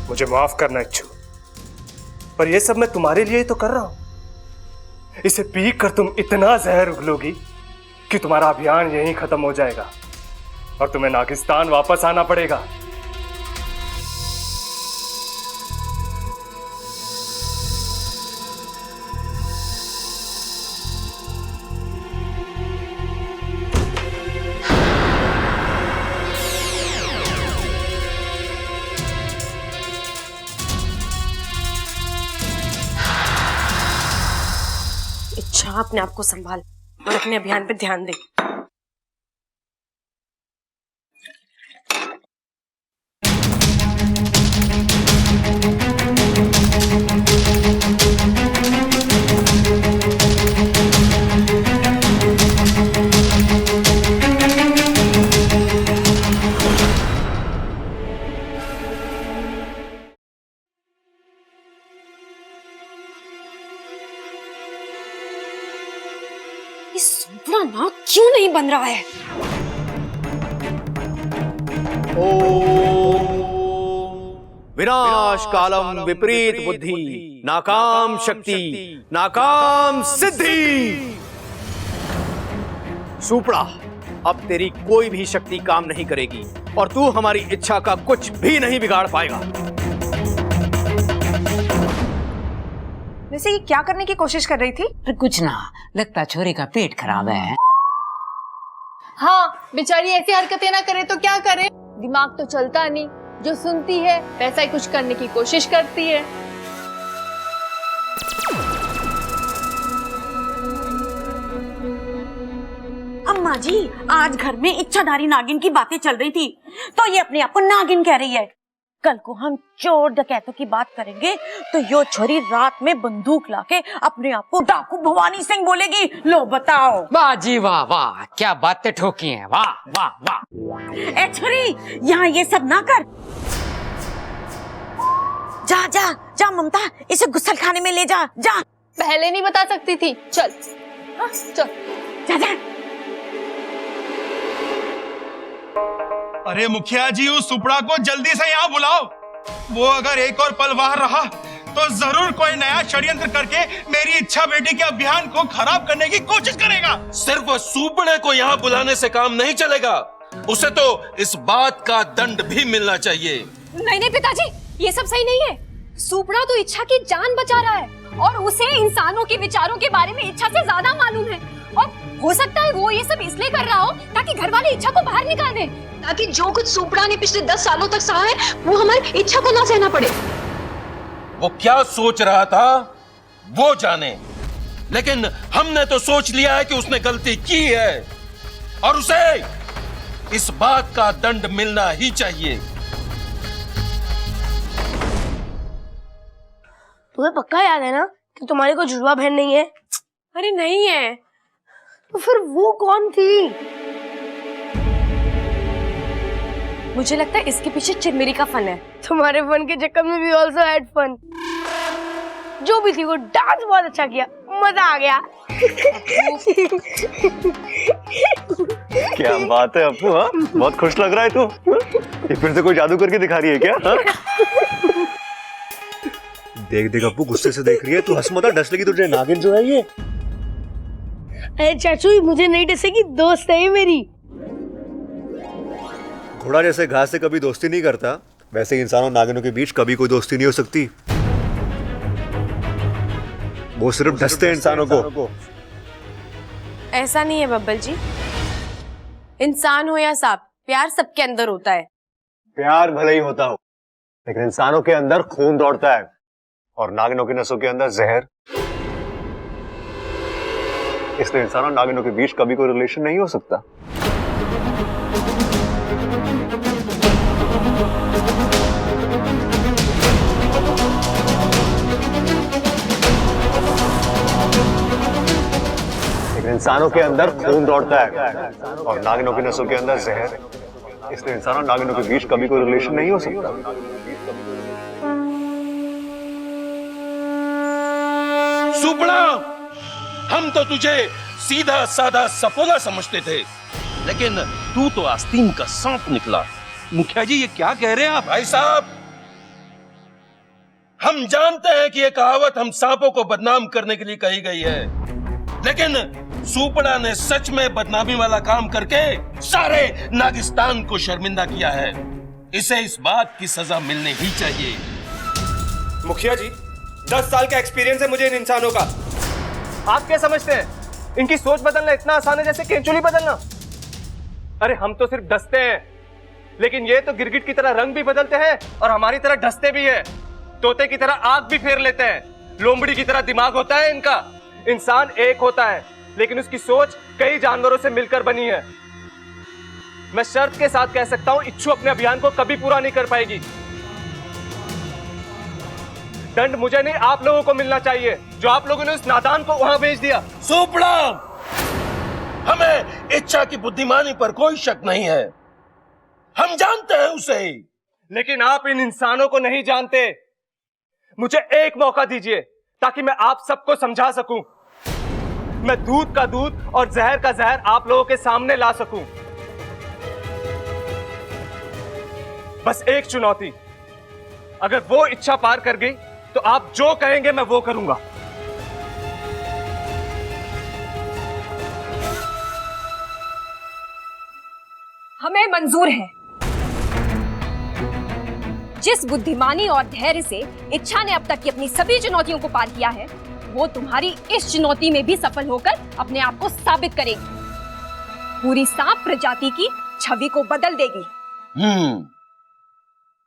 मुझे माफ करना इच्छु, पर यह सब मैं तुम्हारे लिए ही तो कर रहा हूं। इसे पी कर तुम इतना जहर उगलोगी कि तुम्हारा अभियान यहीं खत्म हो जाएगा और तुम्हें नागिस्तान वापस आना पड़ेगा। इच्छा, अपने आप को संभाल और अपने अभियान पे ध्यान दे। सुपड़ा नाग क्यों नहीं बन रहा है? विनाश कालम विपरीत बुद्धि, नाकाम शक्ति, नाकाम सिद्धि। सुपड़ा, अब तेरी कोई भी शक्ति काम नहीं करेगी और तू हमारी इच्छा का कुछ भी नहीं बिगाड़ पाएगा। वैसे ये क्या करने की कोशिश कर रही थी? कुछ ना, लगता छोरी का पेट खराब है। हाँ, बेचारी ऐसी हरकतें ना करे तो क्या करे, दिमाग तो चलता नहीं, जो सुनती है वैसा ही कुछ करने की कोशिश करती है। अम्मा जी, आज घर में इच्छाधारी नागिन की बातें चल रही थी, तो ये अपने आप को नागिन कह रही है। कल को हम चोर डकैतों की बात करेंगे तो यो छोरी रात में बंदूक लाके अपने आप को डाकू भवानी सिंह बोलेगी। लो बताओ। वाह जी वाह वाह, क्या बातें ठोकी हैं, वाह वाह वाह। ए छोरी, यहाँ ये सब ना कर। जा जा जा ममता, इसे गुस्सल खाने में ले जा। जा, पहले नहीं बता सकती थी। चल चल जा जा। अरे मुखिया जी, उस सुपड़ा को जल्दी से यहाँ बुलाओ। वो अगर एक और पल वहां रहा तो जरूर कोई नया षड्यंत्र करके मेरी इच्छा बेटी के अभियान को खराब करने की कोशिश करेगा। सिर्फ सुपड़े को यहाँ बुलाने से काम नहीं चलेगा, उसे तो इस बात का दंड भी मिलना चाहिए। नहीं नहीं पिताजी, ये सब सही नहीं है। सुपड़ा तो इच्छा की जान बचा रहा है और उसे इंसानों के विचारों के बारे में इच्छा से ज्यादा मालूम है, और हो सकता है वो ये सब इसलिए कर रहा हो ताकि घर वाले इच्छा को बाहर निकाल दें, ताकि जो कुछ सुपड़ा ने पिछले 10 सालों तक सहा है वो हमारी इच्छा को ना सहना पड़े। वो क्या सोच रहा था वो जाने, लेकिन हमने तो सोच लिया है कि उसने गलती की है और उसे इस बात का दंड मिलना ही चाहिए। तुम्हें पक्का याद है ना कि तुम्हारी कोई जुड़वा बहन नहीं है? अरे नहीं है, तो फिर वो कौन थी? मुझे लगता है इसके पीछे चिरमिरी का फन है। तुम्हारे फन के चक्कर में भी ऑल्सो हैड फन। जो भी थी वो डांस बहुत अच्छा किया, मजा आ गया। क्या बात है अप्पू, हाँ? बहुत खुश लग रहा है तू। ये फिर से कोई जादू करके दिखा रही है क्या? हाँ? देख देख अप्पू, गुस्से से देख रही है। तू हंस मत, डस लगी तुझे। नागिन जो है ये। अरे चाचू, मुझे नहीं डसेगी, दोस्त है ये मेरी। घोड़ा जैसे घास से कभी दोस्ती नहीं करता, वैसे इंसानों नागिनों के बीच कभी कोई दोस्ती नहीं हो सकती। वो सिर्फ डसते हैं इंसानों को। ऐसा नहीं है बब्बल जी, इंसान हो या सांप, प्यार सबके अंदर होता है। प्यार भले ही होता हो, लेकिन इंसानों के अंदर खून दौड़ता है और नागिनों की नसों के अंदर जहर। इसलिए इंसानों नागिनों के बीच कभी कोई रिलेशन नहीं हो सकता। लेकिन इंसानों के अंदर खून दौड़ता है और नागिनों की नसों के अंदर जहर। इसलिए इंसानों नागिनों के बीच कभी कोई रिलेशन नहीं हो सकता। सुपड़ा, हम तो तुझे सीधा साधा सफोला समझते थे, लेकिन तू तो आस्तीन का सांप निकला। मुखिया जी, ये क्या कह रहे हैं आप? भाई साहब, हम जानते हैं कि यह कहावत हम सांपों को बदनाम करने के लिए कही गई है, लेकिन सुपड़ा ने सच में बदनामी वाला काम करके सारे नागिस्तान को शर्मिंदा किया है। इसे इस बात की सजा मिलनी ही चाहिए। मुखिया जी, 10 साल का एक्सपीरियंस है मुझे इन इंसानों का। आप क्या समझते हैं इनकी सोच बदलना इतना आसान है जैसे केंचुली बदलना? अरे हम तो सिर्फ डसते हैं, लेकिन ये तो गिरगिट की तरह रंग भी बदलते हैं और हमारी तरह डसते भी है। तोते की तरह आंख भी फेर लेते हैं, लोमड़ी की तरह दिमाग होता है इनका। इंसान एक होता है, लेकिन उसकी सोच कई जानवरों से मिलकर बनी है। मैं शर्त के साथ कह सकता हूं, इच्छू अपने अभियान को कभी पूरा नहीं कर पाएगी। दंड मुझे नहीं, आप लोगों को मिलना चाहिए, जो आप लोगों ने उस नादान को वहां भेज दिया। सुपड़ा, हमें इच्छा की बुद्धिमानी पर कोई शक नहीं है, हम जानते हैं उसे। लेकिन आप इन इंसानों को नहीं जानते। मुझे एक मौका दीजिए ताकि मैं आप सबको समझा सकूं। मैं दूध का दूध और जहर का जहर आप लोगों के सामने ला सकूं। बस एक चुनौती, अगर वो इच्छा पार कर गई तो आप जो कहेंगे मैं वो करूंगा। हमें मंजूर है। जिस बुद्धिमानी और धैर्य से इच्छा ने अब तक की अपनी सभी चुनौतियों को पार किया है, वो तुम्हारी इस चुनौती में भी सफल होकर अपने आप को साबित करेगी। पूरी सांप प्रजाति की छवि को बदल देगी।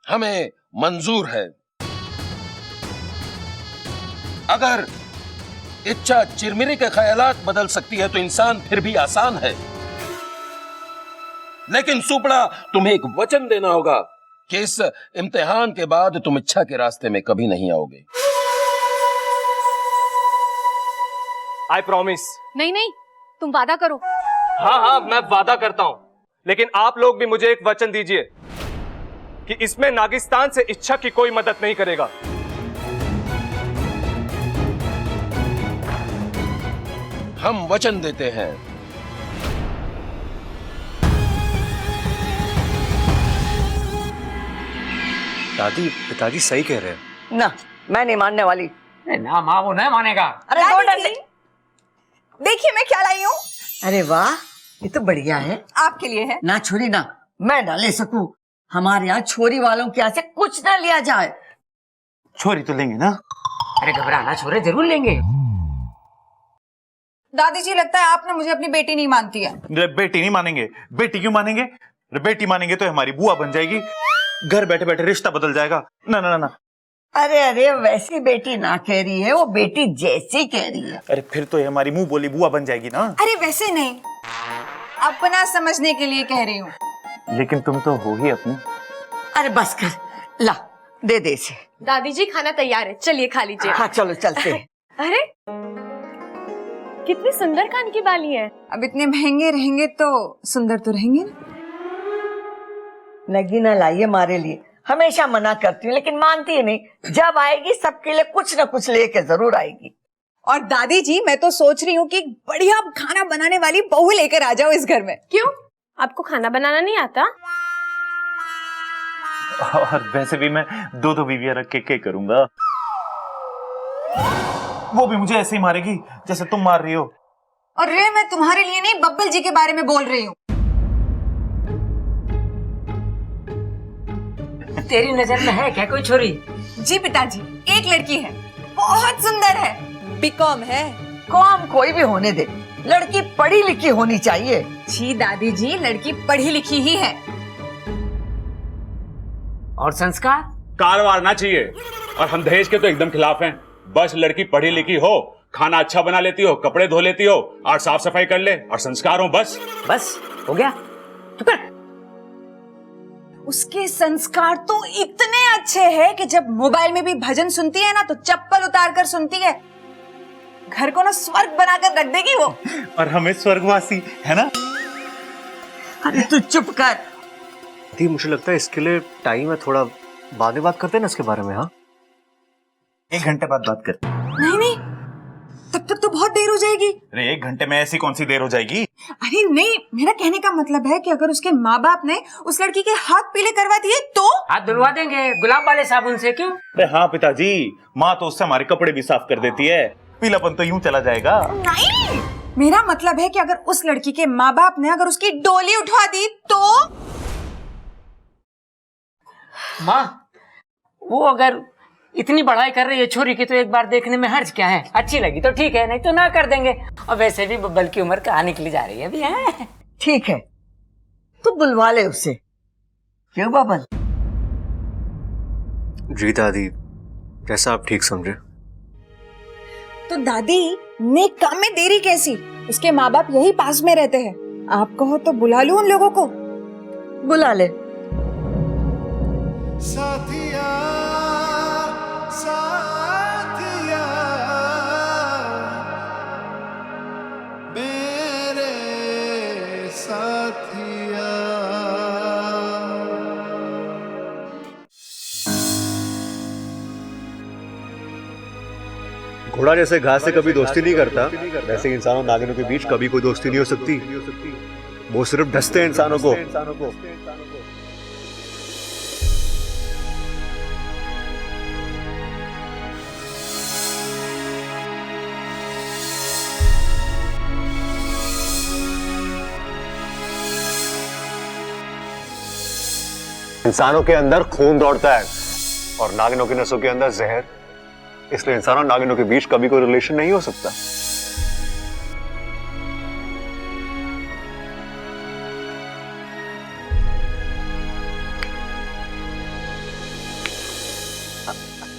हमें मंजूर है। अगर इच्छा चिरमिरी के ख्यालात बदल सकती है तो इंसान फिर भी आसान है। लेकिन सुपड़ा, तुम्हें एक वचन देना होगा कि इस इम्तिहान के बाद तुम इच्छा के रास्ते में कभी नहीं आओगे। I promise. नहीं नहीं, तुम वादा करो। हाँ हाँ, मैं वादा करता हूं, लेकिन आप लोग भी मुझे एक वचन दीजिए कि इसमें नागिस्तान से इच्छा की कोई मदद नहीं करेगा। हम वचन देते हैं। दादी, पिताजी सही कह रहे हैं। ना, मैं नहीं मानने वाली। ना माँ, वो नहीं मानेगा। अरे दो डंडे। देखिए मैं क्या लाई हूँ। अरे वाह, ये तो बढ़िया है। आपके लिए है। ना छोरी ना, मैं ना ले सकूं। हमारे यहाँ छोरी वालों के यहाँ से कुछ ना लिया जाए। छोरी तो लेंगे ना। अरे घबराना छोरे, जरूर लेंगे। दादी जी, लगता है आपने मुझे अपनी बेटी नहीं मानती है। बेटी नहीं मानेंगे। बेटी क्यों मानेंगे? बेटी मानेंगे तो हमारी बुआ बन जाएगी, घर बैठे बैठे रिश्ता बदल जाएगा। ना ना ना। अरे अरे, वैसी बेटी ना कह रही है, वो बेटी जैसी कह रही है। अरे फिर तो ये हमारी मुंह बोली बुआ बन जाएगी ना। अरे वैसे नहीं, अपना समझने के लिए कह रही हूँ। लेकिन तुम तो हो ही अपनी। अरे बस कर, ला दे दे इसे। दादी जी, खाना तैयार है, चलिए खा लीजिए। हाँ चलो चलते हैं। अरे कितनी सुंदर कान की बाली है। अब इतने महंगे रहेंगे तो सुंदर तो रहेंगे ना। नगीना लाइए हमारे लिए, हमेशा मना करती हूँ लेकिन मानती है नहीं। जब आएगी सबके लिए कुछ न कुछ लेके जरूर आएगी। और दादी जी, मैं तो सोच रही हूँ कि बढ़िया खाना बनाने वाली बहू लेकर आ जाओ इस घर में। क्यों, आपको खाना बनाना नहीं आता? और वैसे भी मैं दो दो बीवियां रख के करूंगा। वो भी मुझे ऐसे ही मारेगी जैसे तुम मार रही हो। और रे, मैं तुम्हारे लिए नहीं, बब्बल जी के बारे में बोल रही हूँ। तेरी नजर में है क्या कोई छोरी? जी पिताजी, एक लड़की है, बहुत सुंदर है, बीकॉम है। कॉम कोई भी होने दे, लड़की पढ़ी लिखी होनी चाहिए। जी दादी जी, लड़की पढ़ी लिखी ही है। और संस्कार? कारवार ना चाहिए, और हम दहेज के तो एकदम खिलाफ हैं। बस लड़की पढ़ी लिखी हो, खाना अच्छा बना लेती हो, कपड़े धो लेती हो और साफ सफाई कर ले और संस्कार हो, बस। बस हो गया। तू कर। उसके संस्कार तो इतने अच्छे हैं कि जब मोबाइल में भी भजन सुनती है ना तो चप्पल उतार कर सुनती है। घर को ना स्वर्ग बनाकर रख देगी वो। और हमें स्वर्गवासी है ना। अरे तू चुप कर। मुझे लगता है इसके लिए टाइम है, थोड़ा बाद में बात करते हैं ना इसके बारे में। हाँ, 1 घंटे बाद बात करते। नहीं नहीं, तब तक तो बहुत देर हो जाएगी। अरे 1 घंटे में ऐसी कौन सी देर हो जाएगी? अरे नहीं, मेरा कहने का मतलब है कि अगर उसके माँ बाप ने उस लड़की के हाथ पीले करवा दिए तो? हाथ धुलवा देंगे गुलाब वाले साबुन से, क्यों? अरे हाँ पिताजी, माँ तो उससे हमारे कपड़े भी साफ कर देती है, पीलापन तो यूं चला जाएगा। नहीं, मेरा मतलब है कि अगर उस लड़की के माँ बाप ने अगर उसकी डोली उठवा दी तो? माँ, वो अगर इतनी बढ़ाई कर रही है छोरी की तो एक बार देखने में हर्ज क्या है? अच्छी लगी तो ठीक है, नहीं तो ना कर देंगे। और वैसे भी बब्बल की उम्र कहाँ निकली जा रही है अभी, है? ठीक है, तो बुलवा ले उसे। क्यों बबल? जी दादी, जैसा आप ठीक समझे। तो दादी, नेक काम में देरी कैसी? उसके माँ बाप यही पास में रहते हैं, आप कहो तो बुला लूं उन लोगों को? बुला ले। साथिया साथिया मेरे साथिया। घोड़ा जैसे घास से कभी दोस्ती नहीं करता, वैसे इंसानों नागिनों के बीच कभी कोई दोस्ती नहीं हो सकती। वो सिर्फ डसते हैं इंसानों को। इंसानों के अंदर खून दौड़ता है और नागिनों की नसों के अंदर जहर, इसलिए इंसान और नागिनों के बीच कभी कोई रिलेशन नहीं हो सकता।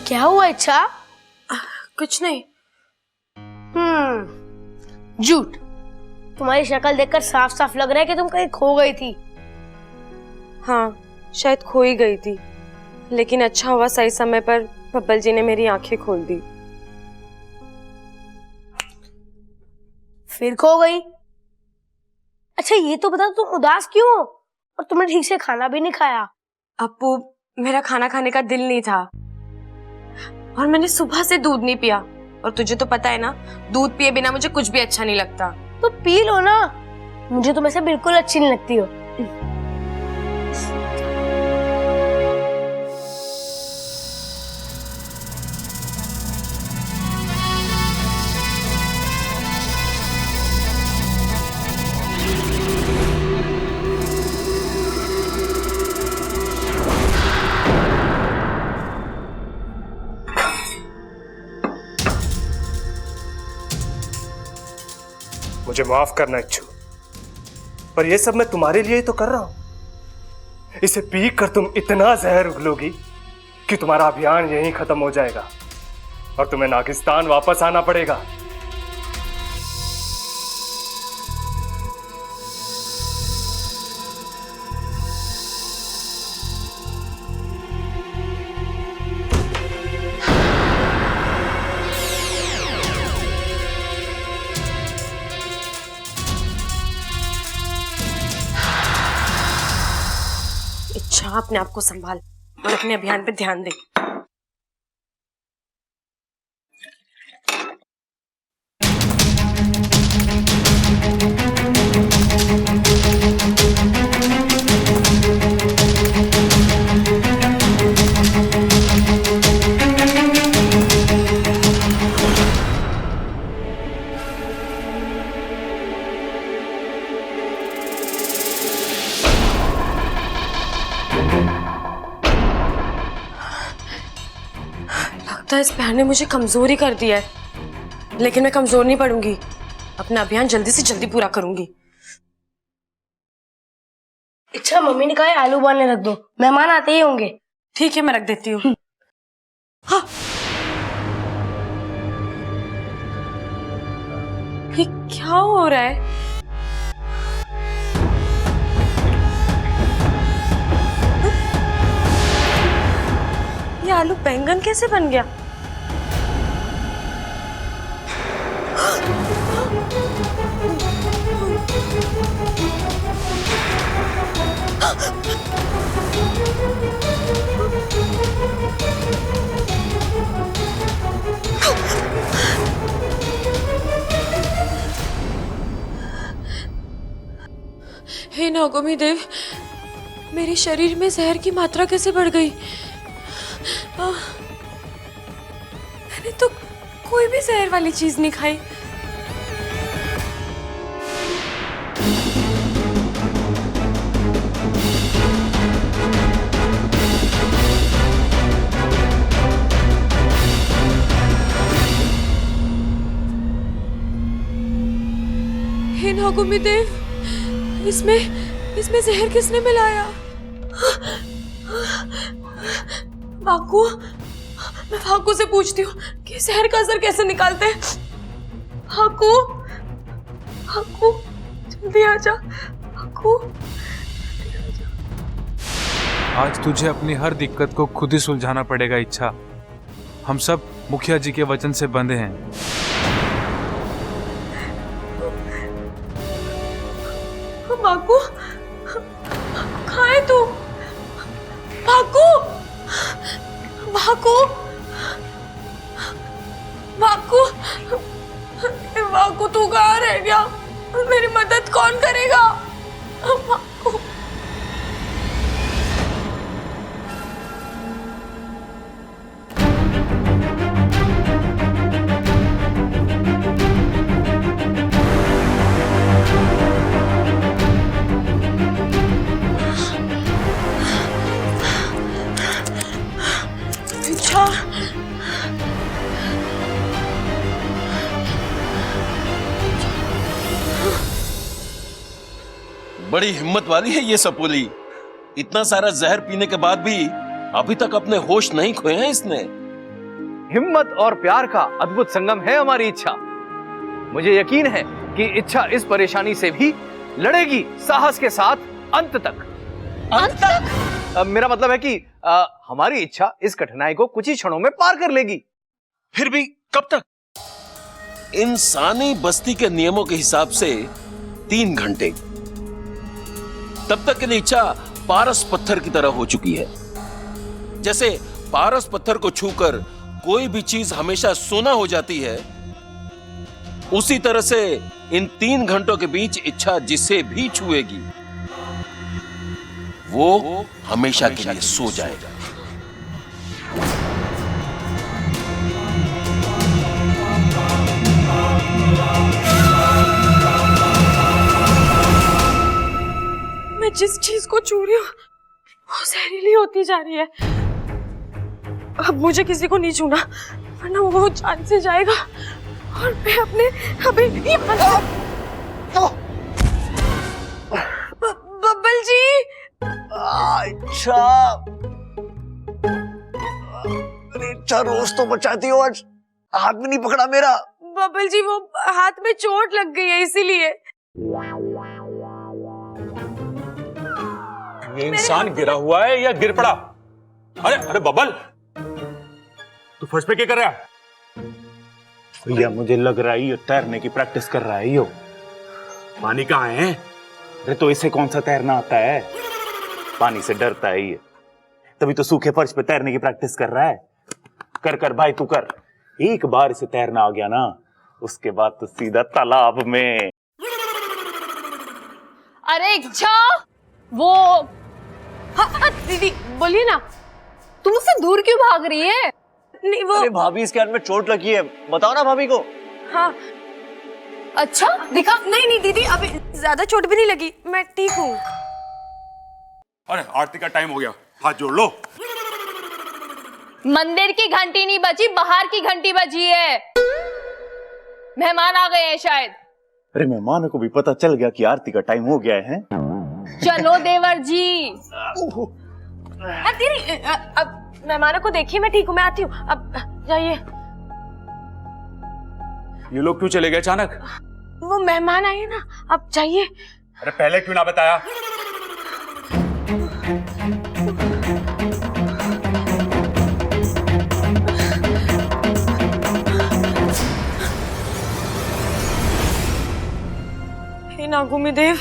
क्या हुआ इच्छा? कुछ नहीं। झूठ। तुम्हारी शक्ल देखकर साफ साफ लग रहा है कि तुम कहीं खो गई थी। हाँ, शायद खो ही गई थी, लेकिन अच्छा हुआ सही समय पर बब्बल जी ने मेरी आंखें खोल दी। फिर खो गई? अच्छा ये तो बता, तुम उदास क्यों हो? और तुमने ठीक से खाना भी नहीं खाया। अप्पू, मेरा खाना खाने का दिल नहीं था और मैंने सुबह से दूध नहीं पिया, और तुझे तो पता है ना, दूध पिए बिना मुझे कुछ भी अच्छा नहीं लगता। तो पी लो ना, मुझे तुम ऐसे बिल्कुल अच्छी नहीं लगती हो। मुझे माफ करना इच्छू, पर यह सब मैं तुम्हारे लिए ही तो कर रहा हूं। इसे पी कर तुम इतना जहर उगलोगी कि तुम्हारा अभियान यहीं खत्म हो जाएगा और तुम्हें नागिस्तान वापस आना पड़ेगा। अच्छा, अपने आप को संभाल और अपने अभियान पे ध्यान दे। लगता है इस प्यार ने मुझे कमजोर ही कर दिया है, लेकिन मैं कमजोर नहीं पड़ूंगी। अपना अभियान जल्दी से जल्दी पूरा करूंगी। अच्छा, मम्मी ने कहा है आलू उबालने रख दो, मेहमान आते ही होंगे। ठीक है, मैं रख देती हूँ। हाँ। ये क्या हो रहा है? ये आलू बैंगन कैसे बन गया? नागोमी देव, मेरे शरीर में जहर की मात्रा कैसे बढ़ गई? मैंने तो कोई भी जहर वाली चीज नहीं खाई। हे नागोमी देव, इसमें जहर किसने मिलाया? वाकू, मैं वाकू से पूछती हूँ कि जहर का असर कैसे निकालते हैं। वाकू, वाकू, जल्दी आजा। वाकू, आज तुझे अपनी हर दिक्कत को खुद ही सुलझाना पड़ेगा इच्छा। हम सब मुखिया जी के वचन से बंधे हैं। वाकू, कहाँ है तू? वाकू, वाकू, वाकू, वाकू, तू कहाँ रह गया? मेरी मदद कौन करेगा? वाकू। बड़ी हिम्मत वाली है ये सपोली। इतना सारा जहर पीने के बाद भी अभी तक अपने होश नहीं खोए हैं इसने। हिम्मत और प्यार का अद्भुत संगम है हमारी इच्छा। मुझे यकीन है कि इच्छा इस परेशानी से भी लड़ेगी साहस के साथ अंत तक। अंत तक? मेरा मतलब है कि हमारी इच्छा इस कठिनाई को कुछ ही क्षणों में पार कर लेगी। फिर भी कब तक? इंसानी बस्ती के नियमों के हिसाब से 3 घंटे। तब तक के लिए इच्छा पारस पत्थर की तरह हो चुकी है। जैसे पारस पत्थर को छूकर कोई भी चीज हमेशा सोना हो जाती है, उसी तरह से इन 3 घंटों के बीच इच्छा जिसे भी छुएगी वो हमेशा के लिए सो जाएगा। मैं जिस चीज को छू रही हूँ वो जहरीली होती जा रही है। अब मुझे किसी को नहीं छूना वरना वो जान से जाएगा और मैं अपने अभी बब्बल जी। अच्छा, इच्छा रोज तो बचाती हो, आज हाथ में नहीं पकड़ा मेरा। बब्बल जी वो हाथ में चोट लग गई है इसीलिए। ये इंसान गिरा हुआ है या गिर पड़ा? अरे अरे बबल, तू फर्श पे क्या कर रहा है? भैया मुझे लग रहा है ये तैरने की प्रैक्टिस कर रहा है। यो पानी कहाँ है? अरे तो इसे कौन सा तैरना आता है? पानी से डरता है ये, तभी तो सूखे फर्श पे तैरने की प्रैक्टिस कर रहा है। कर कर भाई तू कर। एक बार इसे तैरना आ गया ना, उसके बाद तो सीधा तालाब में। अरे इच्छा, वो दीदी बोलिए ना, तुम उससे दूर क्यों भाग रही है? नहीं वो अरे भाभी इसके हाथ में चोट लगी है, बताओ ना भाभी को। हाँ अच्छा दिखा। नहीं नहीं दीदी, अभी ज्यादा चोट भी नहीं लगी, मैं ठीक हूँ। अरे आरती का टाइम हो गया, हाथ जोड़ लो। मंदिर की घंटी नहीं बजी, बाहर की घंटी बजी है। मेहमान आ गए हैं शायद। अरे मेहमानों को भी पता चल गया कि आरती का टाइम हो गया है। चलो देवर जी। दीदी अब मेहमानों को देखिए, मैं ठीक हूँ, मैं आती हूँ। अब जाइए। ये लोग क्यों चले गए अचानक? वो मेहमान आए ना, अब जाइए। अरे पहले क्यों ना बताया? हे नागोमी देव,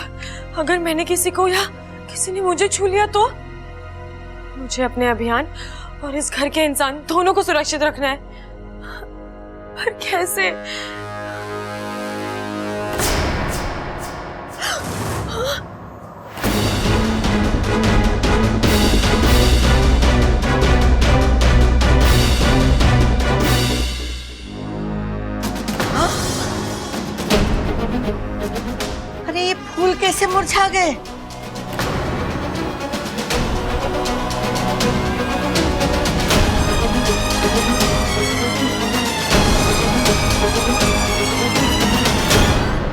अगर मैंने किसी को या किसी ने मुझे छू लिया तो? मुझे अपने अभियान और इस घर के इंसान दोनों को सुरक्षित रखना है, पर कैसे? मुरझा गए।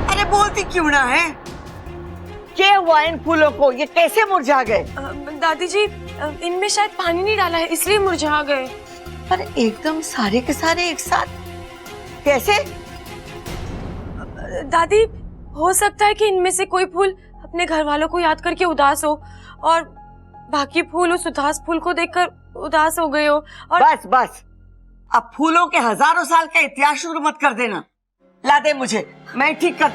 अरे बोलती क्यों ना है? क्या हुआ इन फूलों को? ये कैसे मुरझा गए? दादी जी, इनमें शायद पानी नहीं डाला है, इसलिए मुरझा गए। पर एकदम सारे के सारे एक साथ कैसे? दादी, हो सकता है कि इनमें से कोई फूल अपने घर वालों को याद करके उदास हो और बाकी फूल उस उदास फूल को देखकर उदास हो गए हो। और बस बस, अब फूलों के हजारों साल का इतिहास शुरू मत कर देना। ला दे मुझे, मैं ठीक कर।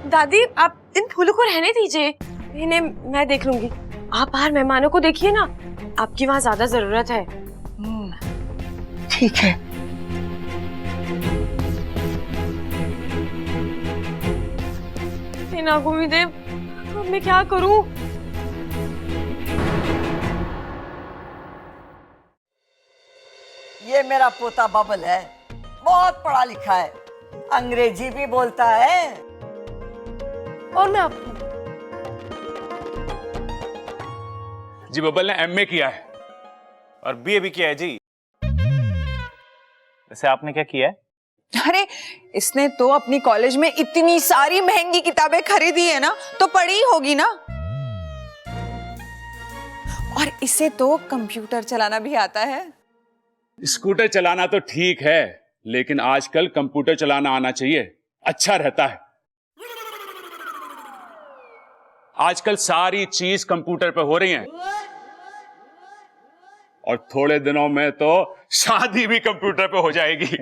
दादी, आप इन फूलों को रहने दीजिए, इन्हें मैं देख लूंगी। आप बाहर मेहमानों को देखिए ना, आपकी वहाँ ज्यादा जरूरत है। ठीक है। नागुमी देव, अब मैं क्या करूं? ये मेरा पोता बबल है, बहुत पढ़ा लिखा है, अंग्रेजी भी बोलता है। और मैं जी बबल ने एमए किया है और बीए भी किया है जी। वैसे आपने क्या किया है? अरे इसने तो अपनी कॉलेज में इतनी सारी महंगी किताबें खरीदी है ना, तो पढ़ी ही होगी ना। और इसे तो कंप्यूटर चलाना भी आता है। स्कूटर चलाना तो ठीक है, लेकिन आजकल कंप्यूटर चलाना आना चाहिए, अच्छा रहता है। आजकल सारी चीज कंप्यूटर पे हो रही है और थोड़े दिनों में तो शादी भी कंप्यूटर पे हो जाएगी।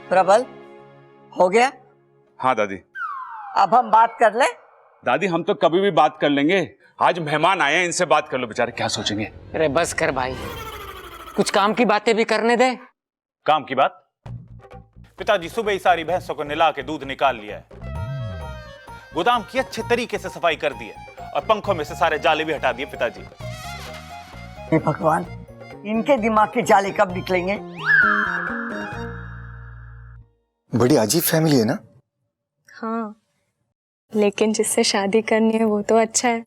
प्रबल, हो गया? हाँ दादी। अब हम बात कर ले? दादी, हम तो कभी भी बात कर लेंगे, आज मेहमान आए हैं, इनसे बात कर लो, बेचारे क्या सोचेंगे। अरे बस कर भाई, कुछ काम की बातें भी करने दे। काम की बात? पिताजी सुबह ही सारी भैंसों को निला के दूध निकाल लिया है, गोदाम की अच्छे तरीके से सफाई कर दी है और पंखों में से सारे जाले भी हटा दिए पिताजी। हे भगवान, इनके दिमाग के जाले कब निकलेंगे? बड़ी अजीब फैमिली है ना? हाँ, लेकिन जिससे शादी करनी है वो तो अच्छा है।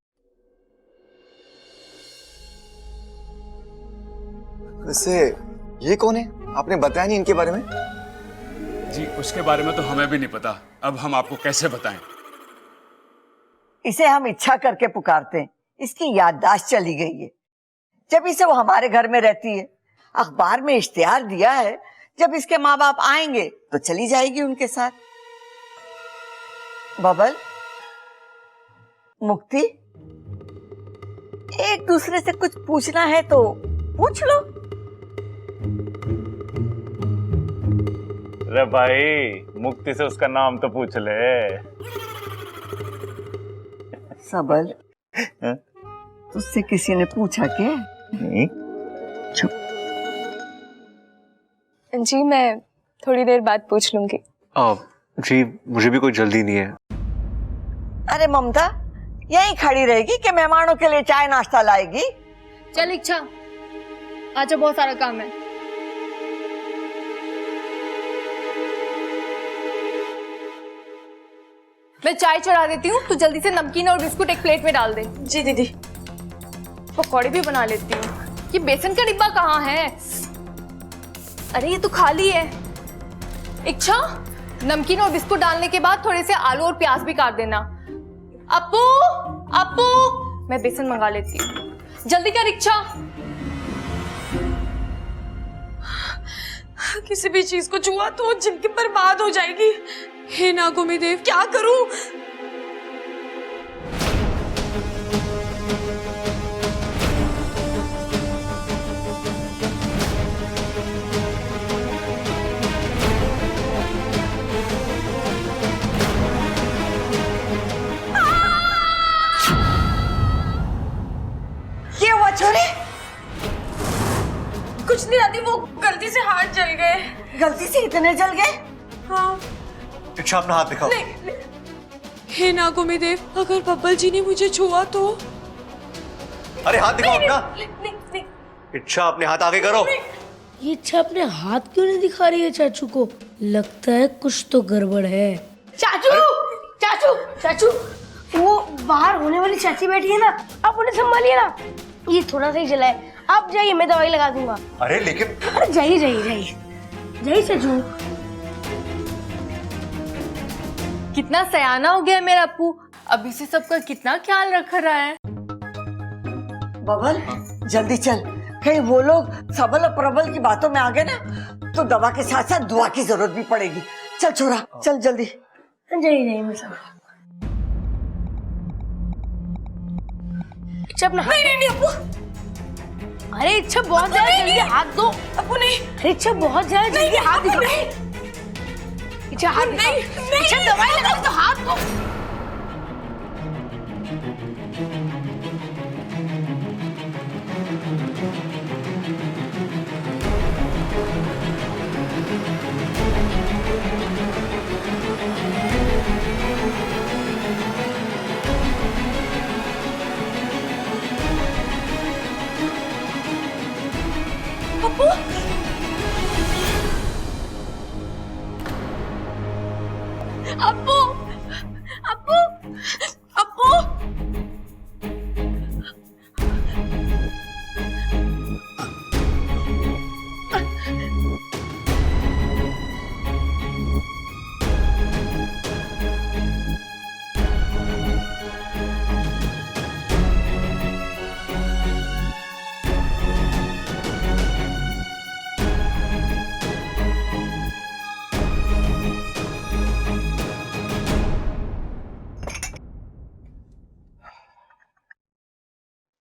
वैसे ये कौन है? आपने बताया नहीं इनके बारे में? जी उसके बारे में तो हमें भी नहीं पता, अब हम आपको कैसे बताएं? इसे हम इच्छा करके पुकारते हैं, इसकी याददाश्त चली गई है। जब इसे वो हमारे घर में रहती है, अखबार में इश्तिहार दिया है, जब इसके माँ बाप आएंगे तो चली जाएगी उनके साथ। बबल, मुक्ति, एक दूसरे से कुछ पूछना है तो पूछ लो। अरे भाई, मुक्ति से उसका नाम तो पूछ ले। सबल, तुझसे किसी ने पूछा क्या? नहीं। चुप। जी मैं थोड़ी देर बाद पूछ लूंगी। जी मुझे भी कोई जल्दी नहीं है। अरे ममता यहीं खड़ी रहेगी कि मेहमानों के लिए चाय नाश्ता लाएगी? चल इच्छा, आजा, बहुत सारा काम है। मैं चाय चढ़ा देती हूँ, तू जल्दी से नमकीन और बिस्कुट एक प्लेट में डाल दे। जी दीदी। पकौड़े भी बना लेती हूँ। ये बेसन का डिब्बा कहाँ है? अरे ये तो खाली है। इच्छा, नमकीन और बिस्कुट डालने के बाद थोड़े से आलू और प्याज भी काट देना। अपू, अपू, मैं बेसन मंगा लेती हूँ, जल्दी कर इच्छा। किसी भी चीज को छुआ तो जिंदगी बर्बाद हो जाएगी। हे नागुमी देव, क्या करूं? क्या हुआ छोरे? कुछ नहीं दादी, वो गलती से हाथ जल गए। गलती से इतने जल गए? हाँ। इच्छा अपना हाथ दिखाओ। हे नागुमी देव, अगर बब्बल जी ने मुझे छुआ तो? अरे हाथ दिखाओ अपना। इच्छा अपने हाथ आगे करो। ये इच्छा अपने हाथ क्यों नहीं दिखा रही है चाचू को? लगता है कुछ तो गड़बड़ है। चाचू चाचू चाचू, वो बाहर होने वाली चाची बैठी है ना, आप उन्हें संभालिए ना। ये थोड़ा सा ही चला है, आप जाइए, मैं दवाई लगा दूंगा। अरे लेकिन अरे जाइए जाइए जाइए जाइए चाचू। कितना सयाना हो गया है मेरा अप्पू, अभी से सबका कितना ख्याल रख रहा है। बबल जल्दी चल, कहीं वो लोग सबल और प्रबल की बातों में आ गए ना तो दवा के साथ साथ दुआ की जरूरत भी पड़ेगी। चल छोरा चल जल्दी। जाइए जाइए मैं सब। इच्छा अपना नहीं नहीं नहीं अप्पू, अरे इच्छा बहुत ज्यादा, जल्दी हाथ दो। अप्पू नहीं, अरे इच्छा बहुत ज्यादा, जल्दी हाथ दिखाओ। इच्छा हाथ नहीं, इच्छा दवाई लगाओ तो हाथ दो। अप्पू, अप्पू, अप्पू, अप्पू,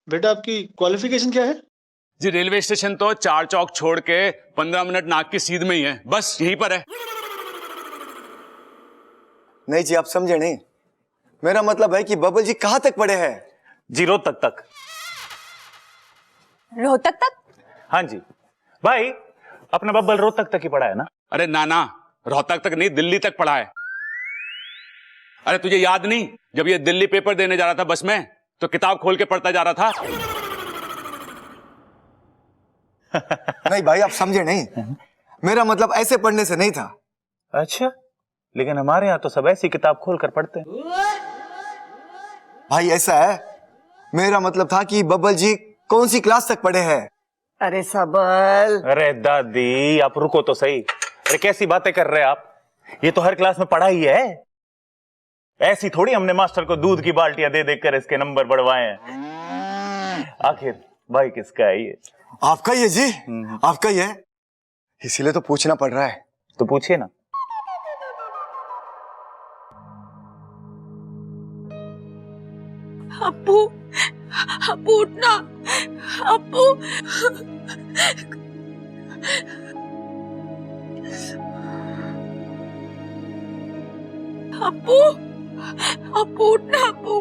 बेटा आपकी क्वालिफिकेशन क्या है? जी रेलवे स्टेशन तो 4 चौक छोड़ के 15 मिनट नाक की सीध में ही है, बस यहीं पर है। नहीं जी, आप समझे नहीं। मेरा मतलब है कि बबल जी कहां तक पढ़े हैं? जी रोहतक तक। रोहतक तक? हाँ जी भाई, अपना बब्बल रोहतक तक ही पढ़ा है ना? अरे नाना, रोहतक तक नहीं, दिल्ली तक पढ़ा है। अरे तुझे याद नहीं, जब ये दिल्ली पेपर देने जा रहा था बस में, तो किताब खोल के पढ़ता जा रहा था। नहीं भाई, आप समझे नहीं। मेरा मतलब ऐसे पढ़ने से नहीं था। अच्छा, लेकिन हमारे यहाँ तो सब ऐसी किताब खोल कर पढ़ते हैं। भाई ऐसा है, मेरा मतलब था कि बब्बल जी कौन सी क्लास तक पढ़े हैं? अरे सबल, अरे दादी आप रुको तो सही। अरे कैसी बातें कर रहे हैं आप, ये तो हर क्लास में पढ़ा ही है। ऐसी थोड़ी हमने मास्टर को दूध की बाल्टियां दे देकर इसके नंबर बढ़वाए हैं। आखिर भाई किसका है ये? आपका ही है जी, आपका ही है, इसीलिए तो पूछना पड़ रहा है। तो पूछिए ना। अप्पू, अप्पू उठना, अप्पू, अप्पू, अप्पू उठना, अप्पू,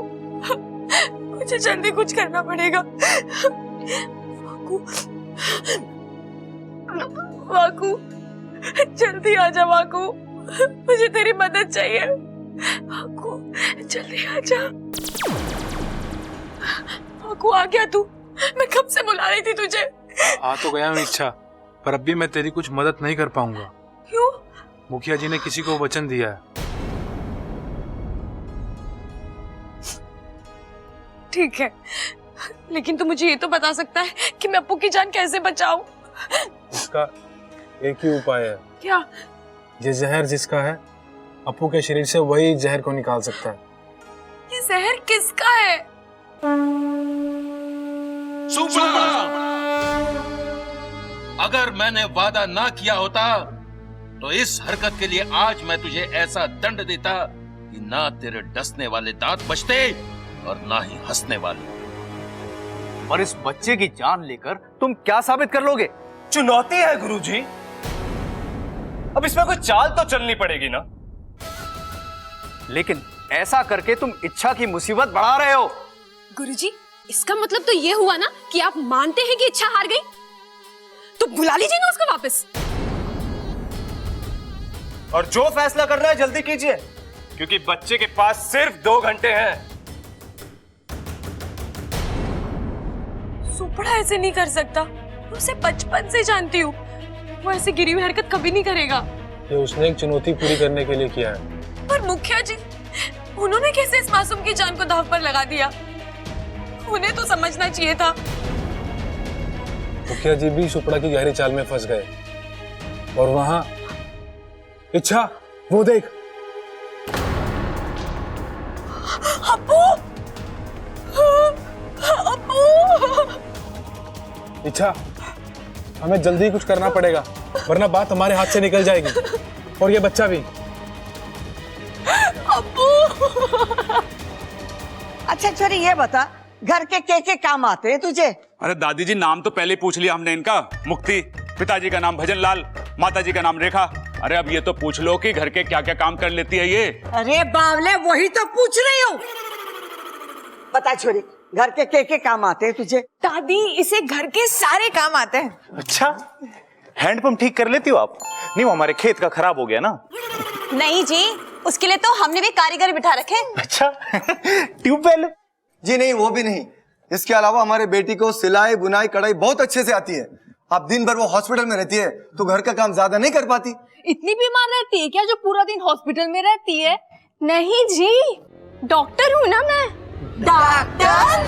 मुझे जल्दी कुछ करना पड़ेगा। वाकू, वाकू, जल्दी आ जा वाकू, मुझे तेरी मदद चाहिए। वाकू, जल्दी आ जा। वाकू आ गया तू? मैं कब से बुला रही थी तुझे। आ तो गया हूँ इच्छा, पर अब भी मैं तेरी कुछ मदद नहीं कर पाऊंगा। क्यों? मुखिया जी ने किसी को वचन दिया है। ठीक है, लेकिन तू मुझे ये तो बता सकता है कि मैं अप्पू की जान कैसे बचाऊं? इसका एक ही उपाय है। क्या? ये जहर जिसका है, अप्पू के शरीर से वही जहर को निकाल सकता है। ये जहर किसका है? सुपड़ा! अगर मैंने वादा ना किया होता तो इस हरकत के लिए आज मैं तुझे ऐसा दंड देता कि ना तेरे डसने वाले दांत बचते और ना ही हंसने वाले। और इस बच्चे की जान लेकर तुम क्या साबित कर लोगे? चुनौती है गुरुजी, अब इसमें कोई चाल तो चलनी पड़ेगी ना। लेकिन ऐसा करके तुम इच्छा की मुसीबत बढ़ा रहे हो। गुरुजी, इसका मतलब तो ये हुआ ना कि आप मानते हैं कि इच्छा हार गई? तो बुला लीजिए ना उसको वापस। और जो फैसला करना है जल्दी कीजिए, क्योंकि बच्चे के पास सिर्फ 2 घंटे हैं। सुपड़ा ऐसे नहीं कर सकता, मैं उसे बचपन से जानती हूँ। वो ऐसी गिरी हुई हरकत कभी नहीं करेगा। ये उसने एक चुनौती पूरी करने के लिए किया है। पर मुखिया जी, उन्होंने कैसे इस मासूम की जान को दांव पर लगा दिया? उन्हें तो समझना चाहिए था। मुखिया जी भी सुपड़ा की गहरी चाल में फंस गए। और वहां इच्छा, वो देख। अप्पू! अप्पू! इच्छा, हमें जल्दी कुछ करना पड़ेगा, वरना बात हमारे हाथ से निकल जाएगी, और ये बच्चा भी। अप्पू! अच्छा छोरी, ये बता, घर के काम आते हैं तुझे? अरे दादी जी, नाम तो पहले पूछ लिया हमने इनका। मुक्ति, पिताजी का नाम भजन लाल, माताजी का नाम रेखा। अरे अब ये तो पूछ लो कि घर के क्या क्या काम कर लेती है ये। अरे बावले, वही तो पूछ रही हूँ। बता छोरी, घर के काम आते हैं तुझे? दादी, इसे घर के सारे काम आते हैं। अच्छा, हैंडपंप ठीक कर लेती हो आप? नहीं, वो हमारे खेत का खराब हो गया ना। नहीं जी, उसके लिए तो हमने भी कारीगर बिठा रखे। अच्छा, ट्यूबवेल? जी नहीं, वो भी नहीं। इसके अलावा हमारे बेटी को सिलाई बुनाई कढ़ाई बहुत अच्छे से आती है। अब दिन भर वो हॉस्पिटल में रहती है तो घर का काम ज्यादा नहीं कर पाती। इतनी बीमार रहती है क्या जो पूरा दिन हॉस्पिटल में रहती है? नहीं जी, डॉक्टर हूँ ना मैं। डॉक्टर?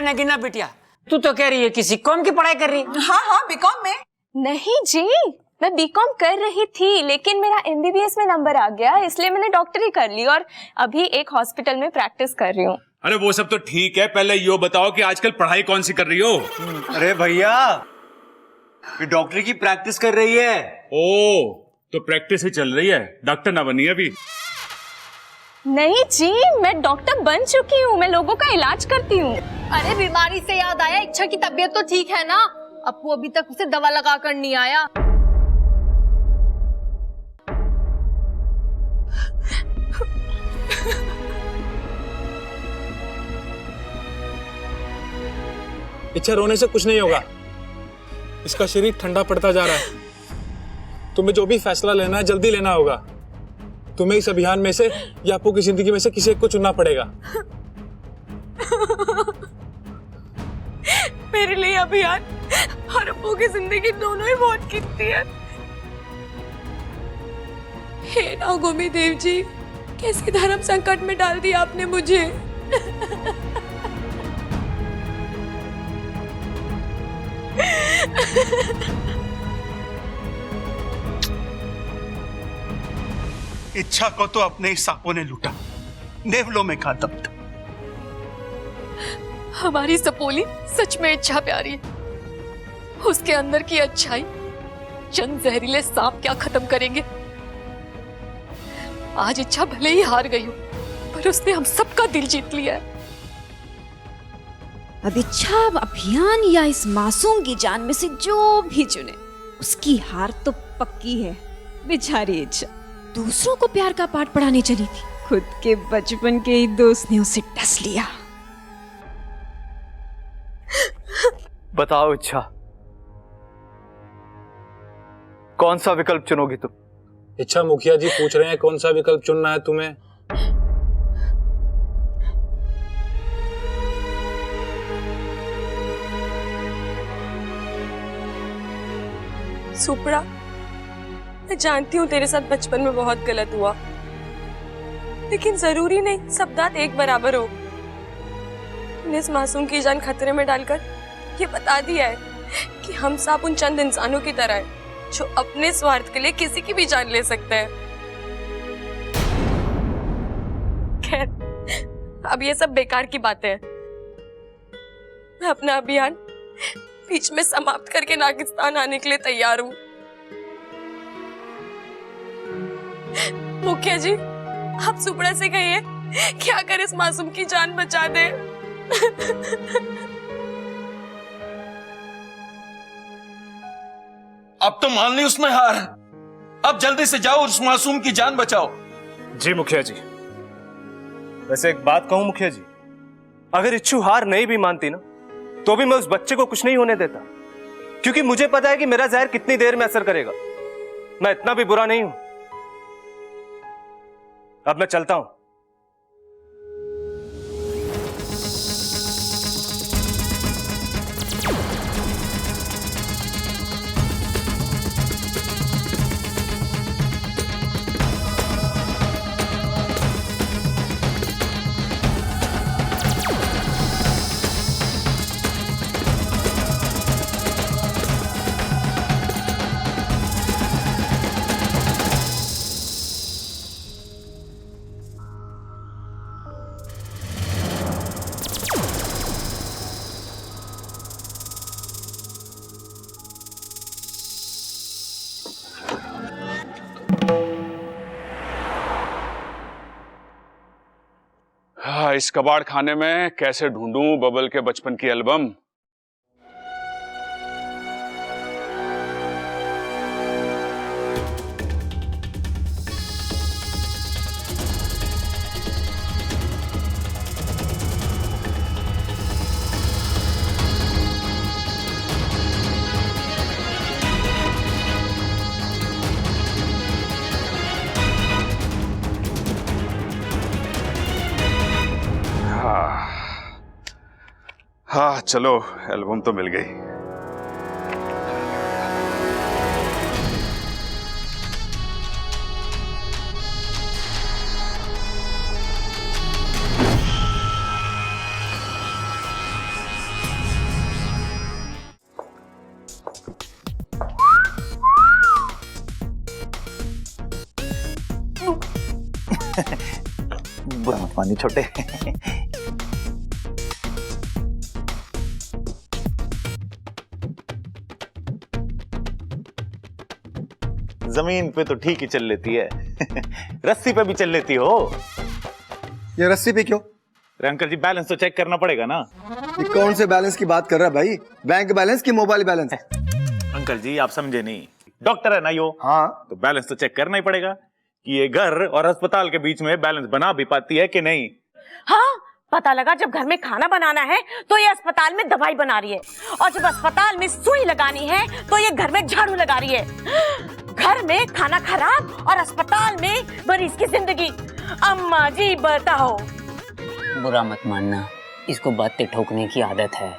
नगीना बिटिया, तू तो कह रही है किसी कॉम की पढ़ाई कर रही है। हाँ, बीकॉम में। नहीं जी, मैं बीकॉम कर रही थी, लेकिन मेरा एमबीबीएस में नंबर आ गया, इसलिए मैंने डॉक्टरी कर ली और अभी एक हॉस्पिटल में प्रैक्टिस कर रही हूँ। अरे वो सब तो ठीक है, पहले यो बताओ कि आजकल पढ़ाई कौन सी कर रही हो? अरे भैया, ये डॉक्टरी की प्रैक्टिस कर रही है। ओ, तो प्रैक्टिस ही चल रही है, डॉक्टर ना बनी अभी? नहीं जी, मैं डॉक्टर बन चुकी हूँ, मैं लोगों का इलाज करती हूँ। अरे बीमारी से याद आया, इच्छा की तबीयत तो ठीक है ना? अप्पू अभी तक उसे दवा लगा कर नहीं आया। इच्छा, रोने से कुछ नहीं होगा, इसका शरीर ठंडा पड़ता जा रहा है। तुम्हें जो भी फैसला लेना है जल्दी लेना होगा। तुम्हें इस अभियान में से या अप्पू की जिंदगी में से किसी एक को चुनना पड़ेगा। मेरे लिए अभियान और अप्पू की जिंदगी दोनों ही बहुत कीमती है। हे नागोमी देव जी, कैसे धर्म संकट में डाल दिया आपने मुझे। इच्छा को तो अपने ही सांपों ने लूटा, नेवलों में खा दबा। हमारी सपोली सच में इच्छा प्यारी है। उसके अंदर की अच्छाई चंद जहरीले सांप क्या खत्म करेंगे। आज इच्छा भले ही हार गई हो, पर उसने हम सबका दिल जीत लिया है। अब इच्छा अभियान या इस मासूम की जान में से जो भी चुने, उसकी हार तो पक्की है। बेचारी इच्छा दूसरों को प्यार का पाठ पढ़ाने चली थी, खुद के बचपन के ही दोस्त ने उसे डस लिया। बताओ इच्छा, कौन सा विकल्प चुनोगी तुम? इच्छा, मुखिया जी पूछ रहे हैं कौन सा विकल्प चुनना है तुम्हें। सुपड़ा, मैं जानती हूँ तेरे साथ बचपन में बहुत गलत हुआ, लेकिन जरूरी नहीं सब दांत एक बराबर हो। तूने इस मासूम की जान खतरे में डालकर ये बता दिया है कि हम सब उन चंद इंसानों की तरह हैं जो अपने स्वार्थ के लिए किसी की भी जान ले सकते हैं। खैर, अब ये सब बेकार की बातें हैं। मैं अपना अभियान बीच में समाप्त करके नागिस्तान आने के लिए तैयार हूँ। मुखिया जी, आप सुपड़ा से कहिए कि अगर इस मासूम की जान बचा दे। अब तो मान ली उसने हार, अब जल्दी से जाओ उस मासूम की जान बचाओ। जी मुखिया जी। वैसे एक बात कहूं मुखिया जी, अगर इच्छू हार नहीं भी मानती ना, तो भी मैं उस बच्चे को कुछ नहीं होने देता, क्योंकि मुझे पता है कि मेरा जहर कितनी देर में असर करेगा। मैं इतना भी बुरा नहीं हूं। अब मैं चलता हूं। इस कबाड़ खाने में कैसे ढूंढूं बबल के बचपन की एल्बम। हाँ चलो, एल्बम तो मिल गई। बुरा मत मानिए छोटे। जमीन पे तो ठीक ही चल लेती है, रस्सी पे भी चल लेती हो। ये रस्सी पे क्यों? अरे अंकल जी, बैलेंस तो चेक करना पड़ेगा ना। ये कौन से बैलेंस की बात कर रहा है भाई? बैंक बैलेंस की मोबाइल बैलेंस? अंकल जी आप समझे नहीं, डॉक्टर है ना यो। हाँ तो बैलेंस तो चेक करना ही पड़ेगा कि ये घर और अस्पताल के बीच में बैलेंस बना भी पाती है कि नहीं। हाँ, पता लगा जब घर में खाना बनाना है तो ये अस्पताल में दवाई बना रही है, और जब अस्पताल में सुई लगानी है तो ये घर में झाड़ू लगा रही है। घर में खाना खराब और अस्पताल में मरीज की जिंदगी। अम्मा जी बताओ। बुरा मत मानना, इसको बातें ठोकने की आदत है।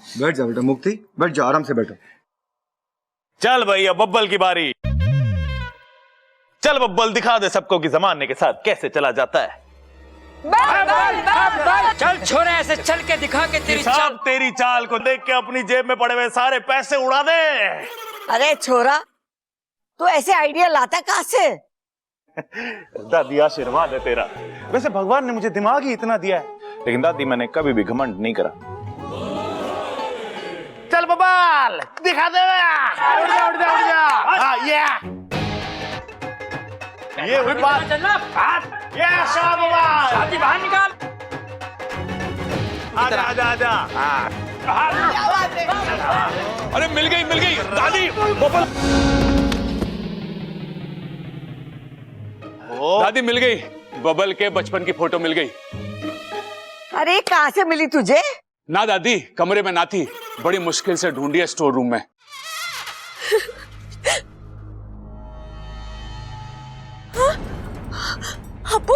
बैठ जा बेटा मुक्ति, बैठ जा, आराम से बैठो। चल भाई अब बब्बल की बारी। चल बब्बल, दिखा दे सबको कि जमाने के साथ कैसे चला जाता है। चल छोरे, ऐसे चल के दिखा के तेरी चाल। तेरी चाल को देख के अपनी जेब में पड़े हुए सारे पैसे उड़ा दे। अरे छोरा, तू ऐसे आइडिया लाता कहां से? दादी आशीर्वाद है तेरा। वैसे भगवान ने मुझे दिमाग ही इतना दिया है, लेकिन दादी मैंने कभी भी घमंड नहीं करा। चल बब्बल, दिखा दे। उड़ जा उड़ जा उड़ जा। हाँ ये हुई बात। ये शादी बाहर निकाल। आजा आजा आजा। अरे मिल गई दादी। बबल दादी मिल गई, बबल के बचपन की फोटो मिल गई। अरे कहां से मिली तुझे? ना दादी, कमरे में ना थी, बड़ी मुश्किल से ढूंढी है स्टोर रूम में। अपू,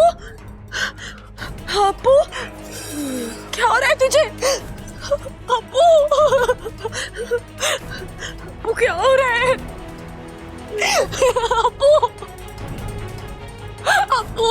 अपू, क्या हो रहा है तुझे? अपू, अपू क्या हो रहा है? अपू, अपू।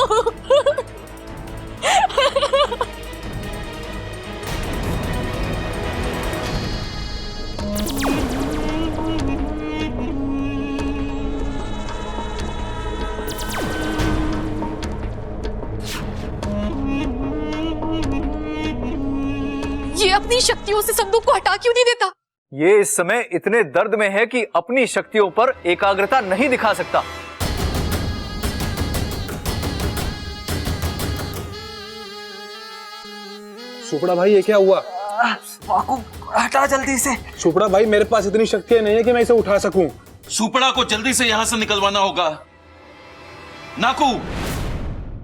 ये अपनी शक्तियों से संदूक को हटा क्यों नहीं देता? ये इस समय इतने दर्द में है कि अपनी शक्तियों पर एकाग्रता नहीं दिखा सकता। सुपड़ा भाई ये क्या हुआ? वाकू हटा जल्दी से। सुपड़ा भाई मेरे पास इतनी शक्ति नहीं है कि मैं इसे उठा सकूं। सुपड़ा को जल्दी से यहां से निकलवाना होगा। नाकू,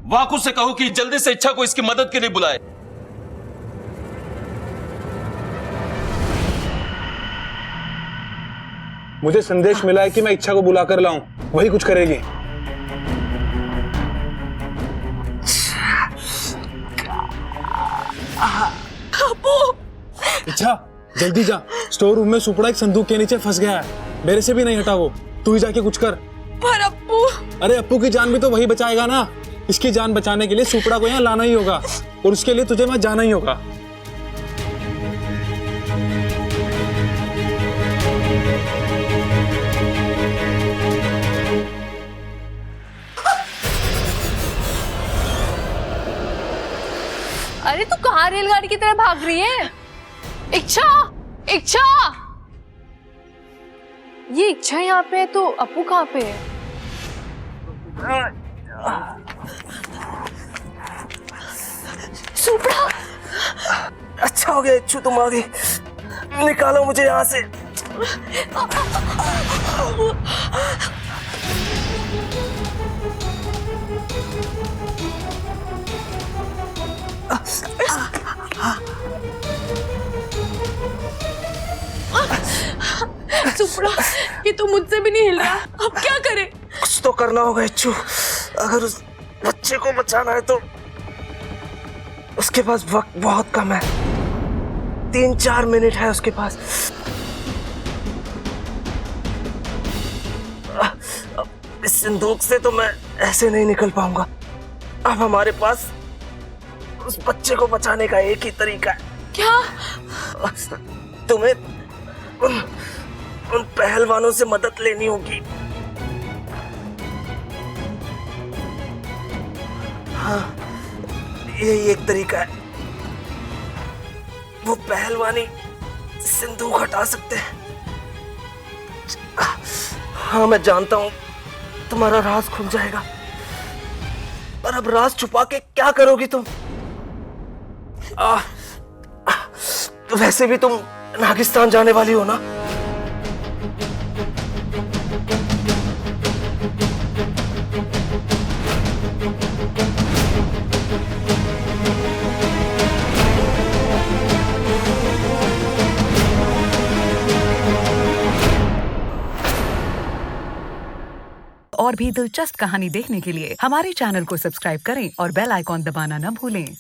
वाकू से कहो कि जल्दी से इच्छा को इसकी मदद के लिए बुलाए। मुझे संदेश मिला है कि मैं इच्छा को बुलाकर लाऊं, वही कुछ करेगी। इच्छा जल्दी जा, स्टोर रूम में सुपड़ा एक संदूक के नीचे फंस गया है, मेरे से भी नहीं हटा वो। तू ही जाके कुछ कर। पर अप्पू। अरे अप्पू की जान भी तो वही बचाएगा ना। इसकी जान बचाने के लिए सुपड़ा को यहाँ लाना ही होगा, और उसके लिए तुझे वहां जाना ही होगा। अरे तू कहाँ रेलगाड़ी की तरह भाग रही है? इच्छा, इच्छा, ये इच्छा यहाँ पे है तो अप्पू कहाँ पे है? सुपड़ा। अच्छा हो गया इच्छू तुम आ गई, निकालो मुझे यहाँ से। सुपड़ा, ये तो मुझसे भी नहीं हिल रहा, अब क्या करें? कुछ तो करना होगा इच्छू, अगर उस बच्चे को बचाना है तो उसके पास वक्त बहुत कम है, 3-4 मिनट है उसके पास। इस संदूक से तो मैं ऐसे नहीं निकल पाऊंगा। अब हमारे पास उस बच्चे को बचाने का एक ही तरीका है। क्या? तुम्हें उन पहलवानों से मदद लेनी होगी। हाँ, यही एक तरीका है। वो पहलवानी सिंदूक हटा सकते हैं। हाँ, मैं जानता हूं तुम्हारा राज खुल जाएगा, पर अब राज छुपा के क्या करोगी तुम? वैसे भी तुम नागिस्तान जाने वाली हो ना? और भी दिलचस्प कहानी देखने के लिए हमारे चैनल को सब्सक्राइब करें और बेल आइकॉन दबाना न भूलें।